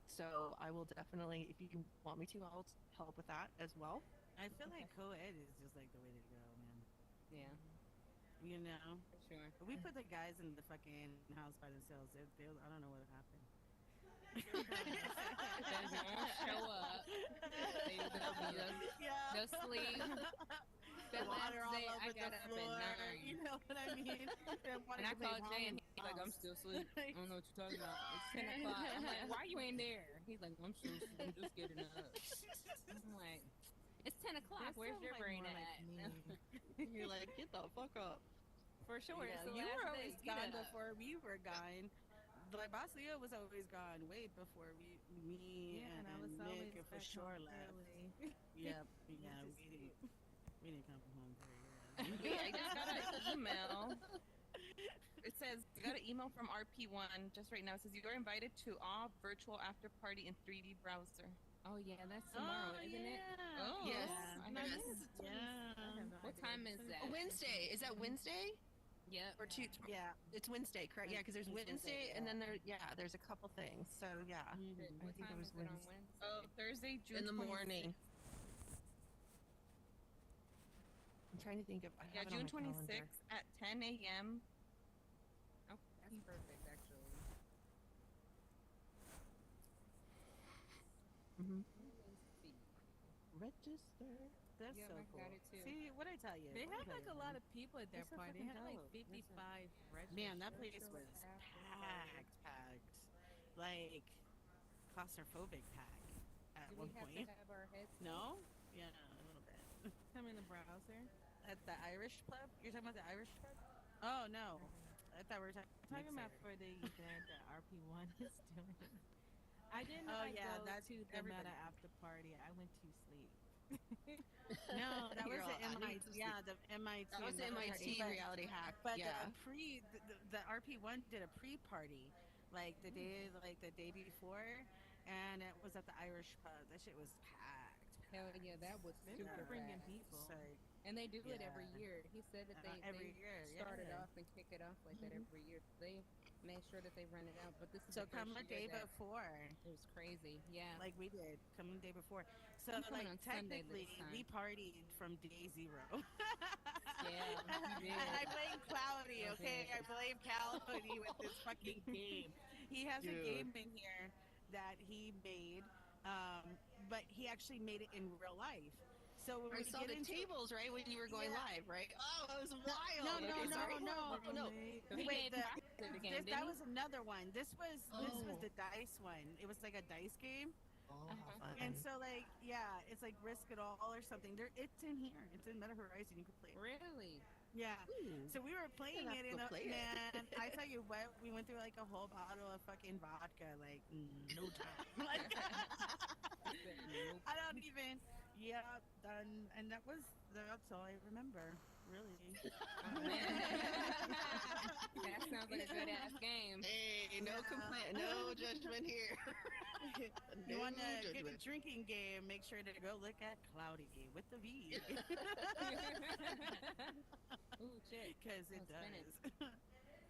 So I will definitely, if you want me to, I'll help with that as well. I feel Okay. like co-ed is just like the way to go, man. Yeah, You know, for sure. if we put the guys in the fucking house by themselves, they'll I don't know what would happen. They won't show up. They'll be Yeah. they'll sleep. That last Water all day, I over the got up at floor. 9, You know what I mean? They're and wanting I to play called Jay, and he's like, "I'm mouse. still asleep. I don't know what you're talking about. It's 10 o'clock." I'm like, "Why you ain't there?" He's like, "I'm still asleep. I'm just getting up." I'm like, "It's 10 o'clock. that Where's sounds your like brain more like You're at?" like, get the fuck up. For sure, it's Yeah, the you last were day. always Get gone up. before we were gone. Like Basilio was always gone way before me Yeah, and I was and Nick always and for back home sure left. early. Yep, Went yeah, to we didn't sleep. we didn't come home very early. Yeah, I just got an email. It says, I got an email from RP1 just right now. It says, you are invited to all virtual after party in 3D browser. Oh, yeah, that's tomorrow, Oh isn't it? yeah, Yes, Oh, yeah, I yes. have Yes. no yes, idea. I yeah, have no What idea. time is that? Wednesday. Is that Wednesday Yep. or two? yeah. It's Wednesday, correct? Yeah, because there's It's Wednesday, and yeah. then there's a couple things. So yeah, I What think it time was is it on Wednesday Wednesday? Oh, Thursday, June in the 26th. morning. I'm trying to think of. I Yeah, have it on June my calendar. 26th at 10 a.m. Oh, that's perfect, actually. Mm-hmm. Let me see. Register. That's Yep, so I cool. got it too. See what I tell you? They What I had tell like you, a lot man? of people at their It's so party. They fucking had like dope. It's 55 man, registered that place was after party. packed, like claustrophobic pack at Do we one have to point. have our headset? No, yeah, a little bit. Come in the browser. At the Irish pub? You're talking about the Irish pub? Oh no, I thought we were talking I'm talking about Mixer. for the event that RP1 is doing. I did Oh not yeah, go that's to the Meta everybody. after party. I went to sleep. No, that was You're the all, I need MIT. to sleep. Yeah, the That MIT was the meta party. MIT reality hack. But Yeah. the RP1 did a pre party like the day before, and it was at the Irish pub. That shit was Hell yeah, packed. that was Yeah, super bringing it's people. like And they do it every yeah, year. He said that they every year. started Yeah. off and kick it off like that Mhm. every year. They made sure that they run it out. But this is So the come first a year day that before, it was crazy. Yeah. like we did. Come the day before. So I'm coming like on Sunday this technically, we time. partied from day zero. Yeah, you And I did. blame Cloudy. You Okay, I did. blame Cloudy with this fucking game. He has a Dude. game in here that he made. but he actually made it in real life. So when I we saw get the into tables right when you were going yeah, live, right? Oh, it was no, no, wild. no, Okay, no, sorry. no. Oh no. Roommate. Go He ahead. Wait, made profit of the game, this didn't that he? was another one. This was Oh. the dice one. It was like a dice game. Oh, how Uh-huh. And fun. so like yeah, it's like Risk It All or something. There it's in here. It's in Meta Horizon. You can play it. Really? Yeah. Ooh, So we were I'm gonna playing have it to go in a play man, it. I tell you what, we went through like a whole bottle of fucking vodka, like no time. Like He said nope. I don't even yeah, done and that's all I remember, really. Oh man. That sounds like a good ass game. Hey, no Yeah. complaint, no judgment here. You want No a good judgment. drinking game, make sure to go look at Cloudy with the V. Ooh, shit. Because I it was spinning. does.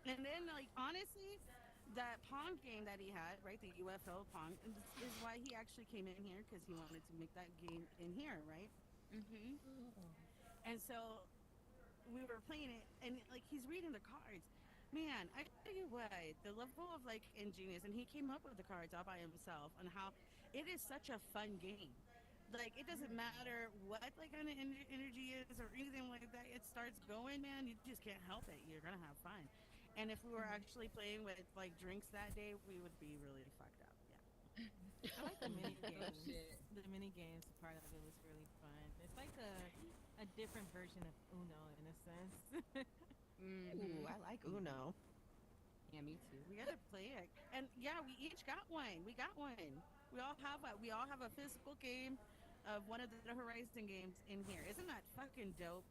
And then, like, honestly, that Pong game that he had, right, the UFO Pong, is why he actually came in here because he wanted to make that game in here, right? Mm-hmm. Oh. And so we were playing it, and like he's reading the cards. Man, I tell you what, the level of like ingenious, and he came up with the cards all by himself, and how it is such a fun game. Like it doesn't matter what like kind of energy is or anything like that. It starts going, man. You just can't help it. You're gonna have fun. And if we were Mm-hmm. actually playing with like drinks that day, we would be really fucked up. I like the mini Yeah. games. Oh shit. The mini games part of it was really fun. It's like a different version of Uno in a sense. Ooh, Mm-hmm. I like Uno. Yeah, me too. We gotta play it, and yeah, we each got one. We got one. We all have a physical game of one of the Horizon games in here. Isn't that fucking dope?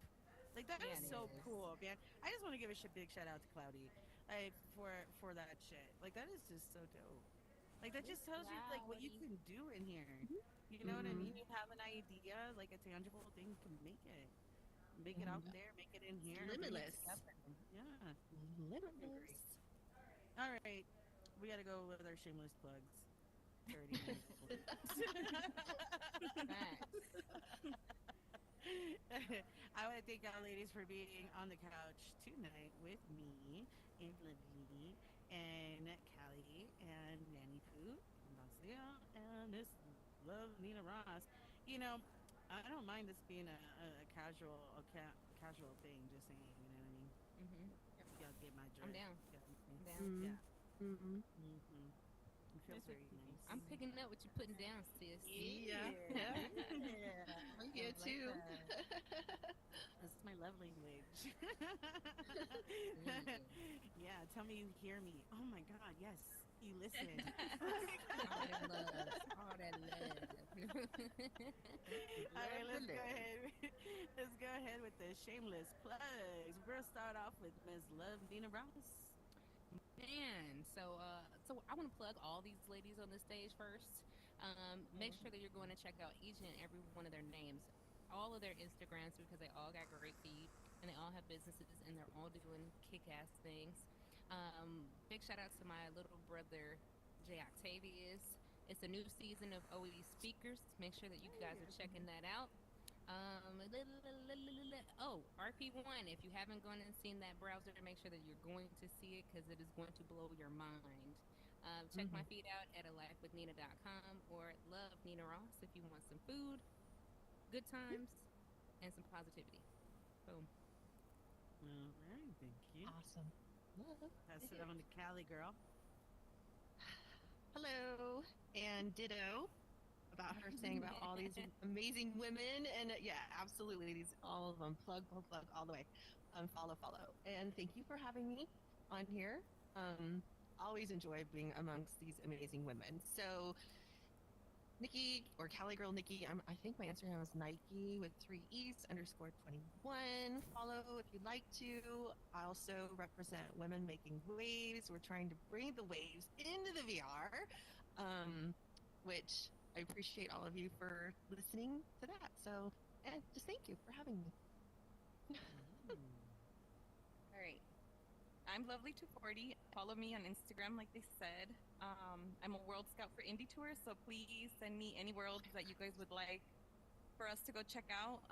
Like that is Yeah, it so is. cool, man. I just want to give a big shout out to Cloudy, like for that shit. Like that is just so dope. Like that It's just tells you like what you cloudy. can do in here. You know what I Mm-hmm. mean? You have an idea, like a tangible thing, you can make it out Mm-hmm. there, make it in It's here, bring it limitless. together. Yeah, fucking great. Limitless. All right, we got to go with our shameless plugs. 30 minutes late. Facts. I want to thank y'all ladies for being on the couch tonight with me and Livy and Callie and Nanny Poo and Marcia and Miss Love Nina Ross. You know, I don't mind this being a casual thing. Just saying, you know what I mean? Mm-hmm. Y'all get my I'm drift. down. You know what I mean? I'm down. Mm-hmm. Yeah. Mm-hmm. Mm-hmm. It feels That's what, very nice. I'm picking up what you're putting down, sis. Yeah. Yeah. Yeah. Yeah. I'm I here like too. that. This is my love language. Ooh. Yeah, tell me you hear me. Oh my God, yes, you listen. All that love. All that love. All right, Love the let's go Lord. ahead. Let's go ahead with the shameless plugs. We're gonna start off with Ms. Love Nina Ross. Man, so I want to plug all these ladies on the stage first. Make sure that you're going to check out each and every one of their names, all of their Instagrams because they all got great feed and they all have businesses and they're all doing kick-ass things. Big shout out to my little brother Jay Octavius. It's a new season of OE Speakers. Make sure that you guys are checking that out. Oh, RP1. If you haven't gone and seen that browser, make sure that you're going to see it because it is going to blow your mind. Check my Mm-hmm. feed out at alifewithnina.com or love Nina Ross if you want some food, good times, and some positivity. Boom. All right, thank you. Awesome. Love. Pass it on to Callie, girl. Hello. And ditto about her saying about all these amazing women. And yeah, absolutely. These, all of them. Plug, plug, plug all the way. Follow, follow. And thank you for having me on here. Always enjoy being amongst these amazing women. So, Nikki or Cali Girl Nikki, I think my Instagram is Nike with 3 E's _21. Follow if you'd like to. I also represent Women Making Waves. We're trying to bring the waves into the VR, which I appreciate all of you for listening to that. So, and just thank you for having me. All right. I'm Lovely240. Follow me on Instagram, like they said. I'm a World Scout for Indie Tours, so please send me any worlds that you guys would like for us to go check out.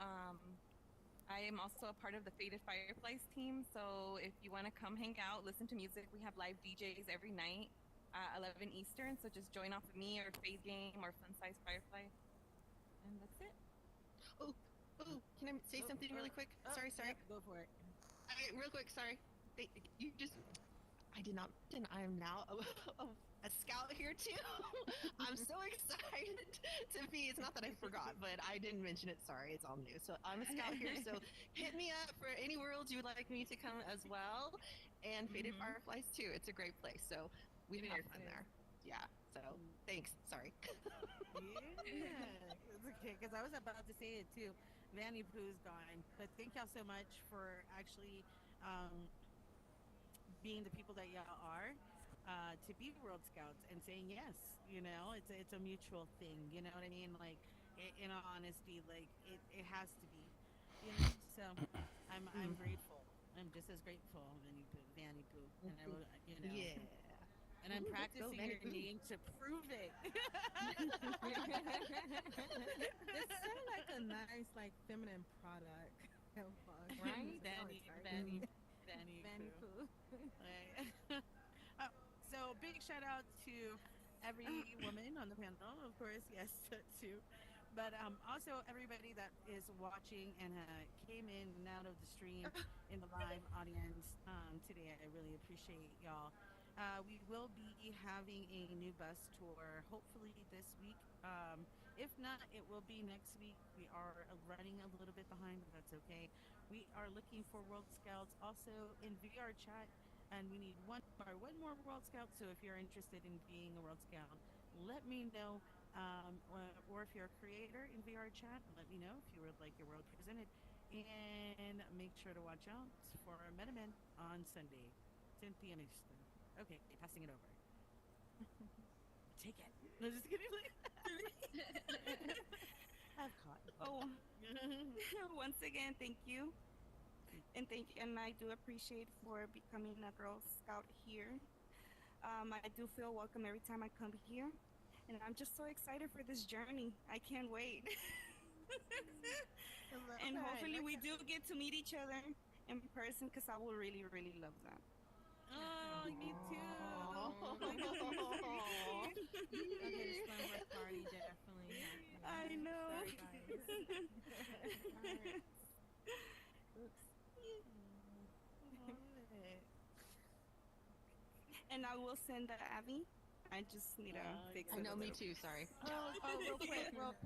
I am also a part of the Faded Fireflies team, so if you want to come hang out, listen to music, we have live DJs every night. at 11 Eastern. So just join off of me or Phase Game or Fun Size Firefly, and that's it. Oh, can I say something really quick? Sorry. Yep, go for it. Real quick, sorry. You just, I did not mention I am now a scout here too. I'm so excited to be. It's not that I forgot, but I didn't mention it. Sorry, it's all new. So I'm a scout here. So hit me up for any worlds you would like me to come as well, and Faded Fireflies too. It's a great place. So we have fun there. Yeah. So thanks. Sorry. Yeah, it's okay, because I was about to say it too. Vanny Pooh's gone, but thank y'all so much for actually being the people that y'all are, to be World Scouts and saying yes. It's a mutual thing. You know what I mean? Like, in all honesty, like it has to be. So I'm grateful. I'm just as grateful, Vanny Pooh, and I will, Yeah. and I'm Ooh, let's go, practicing Vanny your Pooh. name to prove it. It sounds like a nice, like, feminine product. Vanny, Vanny Vanny Pooh. Pooh. Right. Oh, so big shout out to every woman on the panel, of course, yes, too. But also everybody that is watching and came in and out of the stream in the live audience today. I really appreciate y'all. We will be having a new bus tour hopefully this week. If not, it will be next week. We are running a little bit behind, but that's okay. We are looking for World Scouts also in VR chat, and we need one more World Scout. So if you're interested in being a World Scout, let me know. Or if you're a creator in VR chat, let me know if you would like your world presented. And make sure to watch out for MetaMen on Sunday, 10 p.m. Eastern. Okay, passing it over. Take it. No, just kidding. I've caught. Oh, once again, thank you. And I do appreciate for becoming a Girl Scout here. I do feel welcome every time I come here, and I'm just so excited for this journey. I can't wait. And hopefully we do get to meet each other in person, because I would really, really love that. Oh, me too. Okay, the slumber party definitely happening. I know. Sorry, guys. Oops. And I will send the Abby. I just need to fix I it. know, me too. Sorry. Real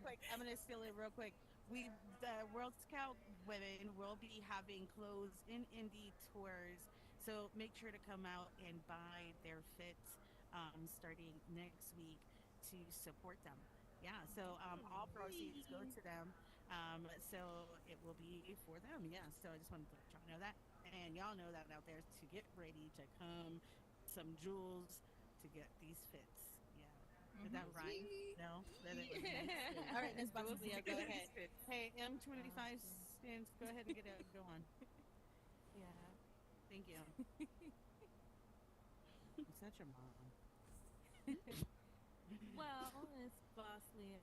quick. I'm gonna steal it real quick. The World Scout women will be having clothes in indie tours, so make sure to come out and buy their fits starting next week to support them. Yeah, so all proceeds go to them. So it will be for them. Yeah, so I just wanted to let y'all know that, and y'all know that out there to get ready to come, get some jewels to get these fits. Yeah. Did that rhyme? No? All right, Miss Bonsolia, go ahead. Hey, M25 stands, go ahead and get it. Go on. Yeah. Thank you. I'm such a mom. Well, it's bossleo.io.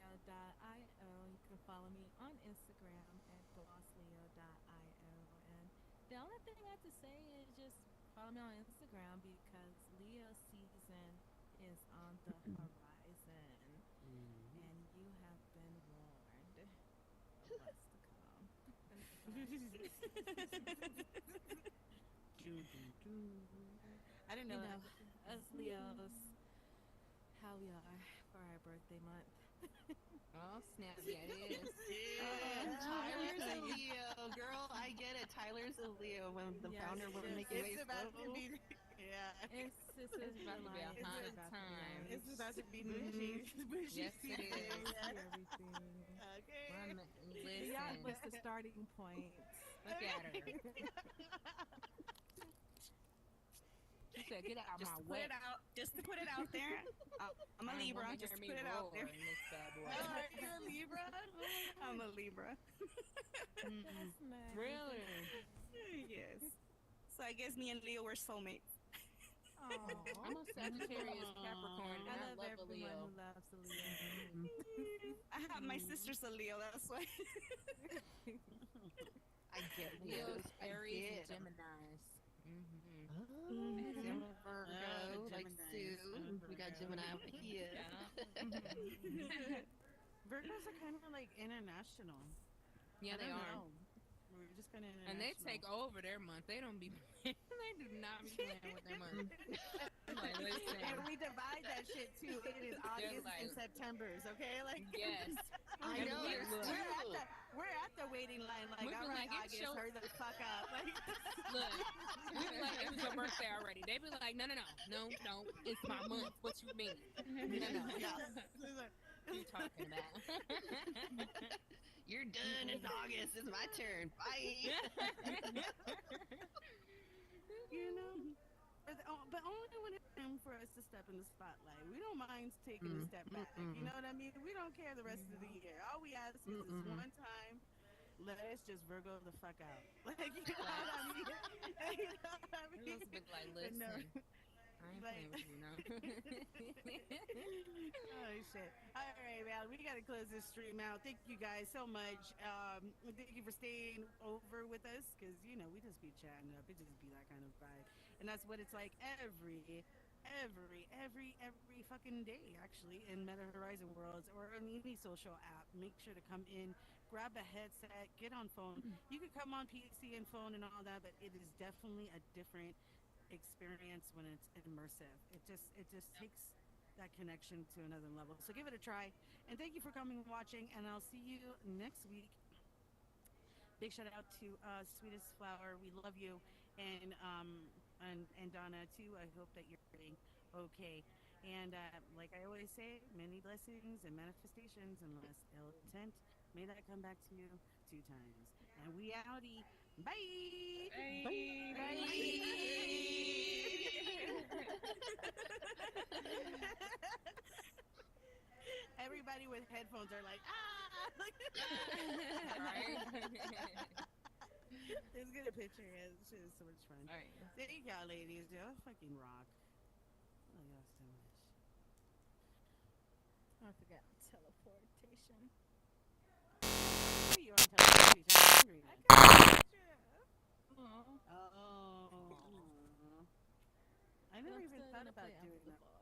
You can follow me on Instagram at bossleo.io. And the only thing I have to say is just follow me on Instagram, because Leo season is on the horizon. And you have been warned of what's to come. I didn't You know know, that. us Leos, how we are for our birthday month. Oh, snap. Yeah, it is. Yeah. Tyler's a Leo. Girl, I get it. Tyler's a Leo. When the Yes, founder wouldn't make yes. it It's waste. about to be, yeah. This is about to be a July. hot It's about to be time. nice. It's about to be bushy. Yes, it is. See everything. Okay. Y'all Listen, was the starting point. look at her. She said, "Get out Just my to put way." it out, just to put it out there. I'm a I Libra. wanna Just hear to me put it out roar there. in this bad boy. Oh, are you a Libra? I'm a Libra. That's nice. Really? Yes. So I guess me and Leo were soulmates. Aw. I'm a Sagittarius Capricorn, and I I love love a everyone Leo. who loves a Leo. I have my sister's a Leo. That's why. I get Leos, Leos. I Aries, get and 'em. Geminis. Oh. Virgo, The like Geminis. Sue. We got Virgo. Gemini over here. Yeah. Mhm. Virgos are kind of like international. Yeah, I they don't are. know. We're just kind of And they international. take over their month. They don't be they do not be playing with their month. Like, listen, And we divide that shit too. It is they're August and like, September's, okay? Like yes. I And know, we there's look, two. we're at the waiting line. Like, we all be right, like, it's August, your hurry the fuck up. Like, look. We be like, it was your birthday already. They be like, no, it's my month. What you mean? No, no. What you talking about? You're done. It's August. It's my turn. Bye. you know. But only when it's time for us to step in the spotlight. We don't mind taking a Mm, step back. You mm-mm, know what I mean? We don't care the rest of the year. All we ask is this mm-mm. one time, let us just Virgo the fuck out. Like, you know what I Facts. mean? You know what I We mean? supposed to be like, But no, listen, I ain't like, playing with you, no. oh shit. All right, man. We gotta close this stream out. Thank you guys so much. Thank you for staying over with us because we just be chatting up. It just be that kind of vibe, and that's what it's like every fucking day actually in Meta Horizon Worlds or in any social app. Make sure to come in, grab a headset, get on phone. You can come on PC and phone and all that, but it is definitely a different experience when it's immersive. It just takes that connection to another level. So give it a try. And thank you for coming and watching. And I'll see you next week. Big shout out to Sweetest Flower. We love you. And Donna too. I hope that you're doing okay. And like I always say, many blessings and manifestations and less ill intent. May that come back to you 2 times. And we outie. Bye. Hey, Everybody with headphones are like, ah! right? Let's get a picture. Yeah, this shit is so much fun. All right. Thank y'all, ladies. Y'all fucking rock. Oh, y'all so much. I forgot teleportation. What are you on television? I'm hungry I now. got a picture. Oh. I And never I'm even still thought gonna about play After doing the that. Fall.